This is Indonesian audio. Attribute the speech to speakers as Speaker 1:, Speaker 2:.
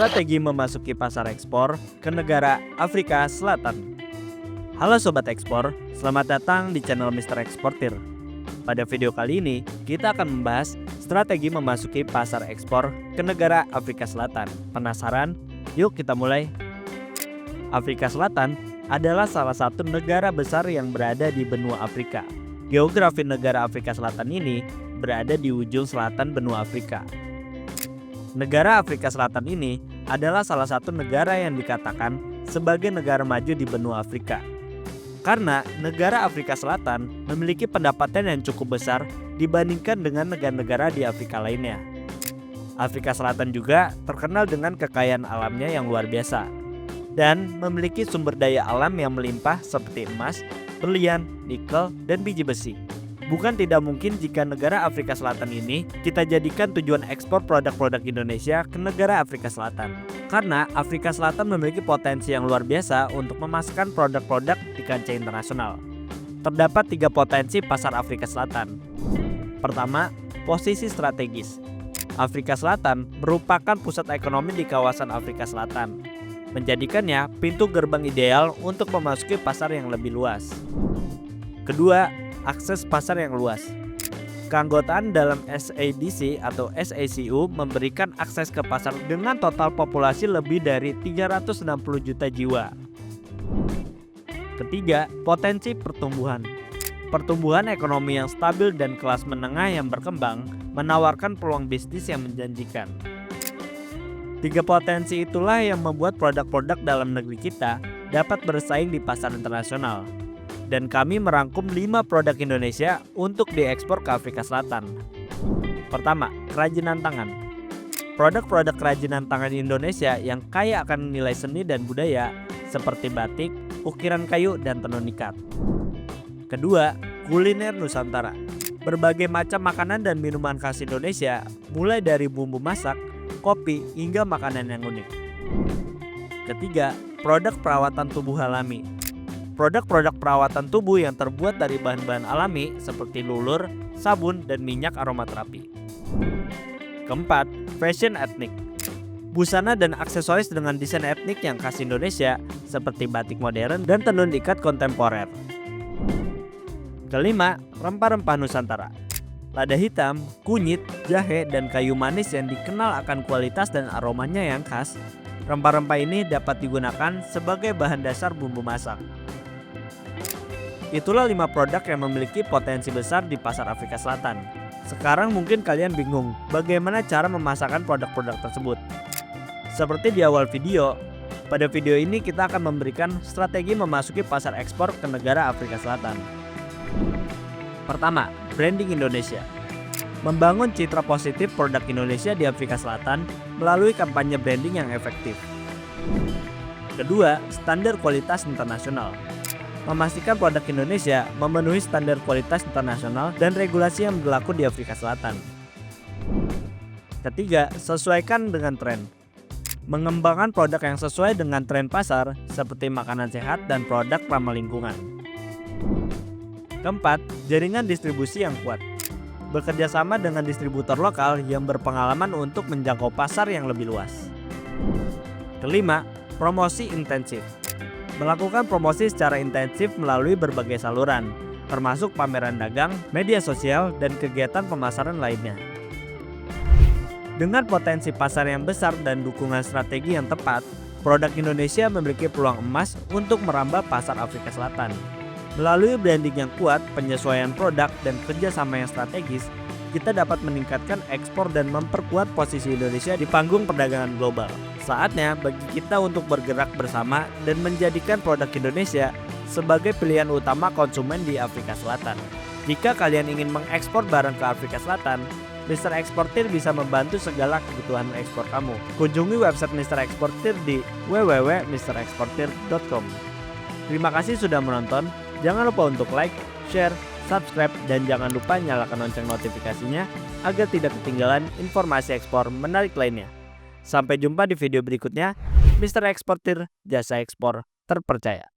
Speaker 1: Strategi memasuki pasar ekspor ke negara Afrika Selatan. Halo Sobat Ekspor, selamat datang di channel Mr. Eksportir. Pada video kali ini, kita akan membahas strategi memasuki pasar ekspor ke negara Afrika Selatan. Penasaran? Yuk kita mulai. Afrika Selatan adalah salah satu negara besar yang berada di benua Afrika. Geografi negara Afrika Selatan ini berada di ujung selatan benua Afrika. Negara Afrika Selatan ini adalah salah satu negara yang dikatakan sebagai negara maju di benua Afrika. Karena negara Afrika Selatan memiliki pendapatan yang cukup besar dibandingkan dengan negara-negara di Afrika lainnya. Afrika Selatan juga terkenal dengan kekayaan alamnya yang luar biasa dan memiliki sumber daya alam yang melimpah seperti emas, berlian, nikel, dan biji besi. Bukan tidak mungkin jika negara Afrika Selatan ini kita jadikan tujuan ekspor produk-produk Indonesia ke negara Afrika Selatan. Karena Afrika Selatan memiliki potensi yang luar biasa untuk memasarkan produk-produk di kancah internasional. Terdapat 3 potensi pasar Afrika Selatan. Pertama, posisi strategis. Afrika Selatan merupakan pusat ekonomi di kawasan Afrika Selatan, menjadikannya pintu gerbang ideal untuk memasuki pasar yang lebih luas. Kedua, akses pasar yang luas. Keanggotaan dalam SADC atau SACU memberikan akses ke pasar dengan total populasi lebih dari 360 juta jiwa. Ketiga, potensi pertumbuhan. Pertumbuhan ekonomi yang stabil dan kelas menengah yang berkembang menawarkan peluang bisnis yang menjanjikan. 3 potensi itulah yang membuat produk-produk dalam negeri kita dapat bersaing di pasar internasional. Dan kami merangkum 5 produk Indonesia untuk diekspor ke Afrika Selatan. Pertama, kerajinan tangan. Produk-produk kerajinan tangan Indonesia yang kaya akan nilai seni dan budaya seperti batik, ukiran kayu, dan tenun ikat. Kedua, kuliner Nusantara. Berbagai macam makanan dan minuman khas Indonesia, mulai dari bumbu masak, kopi, hingga makanan yang unik. Ketiga, produk perawatan tubuh alami. Produk-produk perawatan tubuh yang terbuat dari bahan-bahan alami seperti lulur, sabun, dan minyak aromaterapi. Keempat, fashion etnik. Busana dan aksesoris dengan desain etnik yang khas Indonesia seperti batik modern dan tenun ikat kontemporer. Kelima, rempah-rempah Nusantara. Lada hitam, kunyit, jahe, dan kayu manis yang dikenal akan kualitas dan aromanya yang khas. Rempah-rempah ini dapat digunakan sebagai bahan dasar bumbu masak. Itulah 5 produk yang memiliki potensi besar di pasar Afrika Selatan. Sekarang mungkin kalian bingung bagaimana cara memasarkan produk-produk tersebut. Seperti di awal video, pada video ini kita akan memberikan strategi memasuki pasar ekspor ke negara Afrika Selatan. Pertama, branding Indonesia. Membangun citra positif produk Indonesia di Afrika Selatan melalui kampanye branding yang efektif. Kedua, standar kualitas internasional. Memastikan produk Indonesia memenuhi standar kualitas internasional dan regulasi yang berlaku di Afrika Selatan. Ketiga, sesuaikan dengan tren. Mengembangkan produk yang sesuai dengan tren pasar seperti makanan sehat dan produk ramah lingkungan. Keempat, jaringan distribusi yang kuat. Bekerja sama dengan distributor lokal yang berpengalaman untuk menjangkau pasar yang lebih luas. Kelima, promosi intensif. Melakukan promosi secara intensif melalui berbagai saluran, termasuk pameran dagang, media sosial, dan kegiatan pemasaran lainnya. Dengan potensi pasar yang besar dan dukungan strategi yang tepat, produk Indonesia memiliki peluang emas untuk merambah pasar Afrika Selatan. Melalui branding yang kuat, penyesuaian produk, dan kerjasama yang strategis, kita dapat meningkatkan ekspor dan memperkuat posisi Indonesia di panggung perdagangan global. Saatnya bagi kita untuk bergerak bersama dan menjadikan produk Indonesia sebagai pilihan utama konsumen di Afrika Selatan. Jika kalian ingin mengekspor barang ke Afrika Selatan, Mr. Eksportir bisa membantu segala kebutuhan ekspor kamu. Kunjungi website Mr. Eksportir di www.mreksportir.com. Terima kasih sudah menonton. Jangan lupa untuk like, share, subscribe, dan jangan lupa nyalakan lonceng notifikasinya agar tidak ketinggalan informasi ekspor menarik lainnya. Sampai jumpa di video berikutnya. Mr. Eksportir, jasa ekspor terpercaya.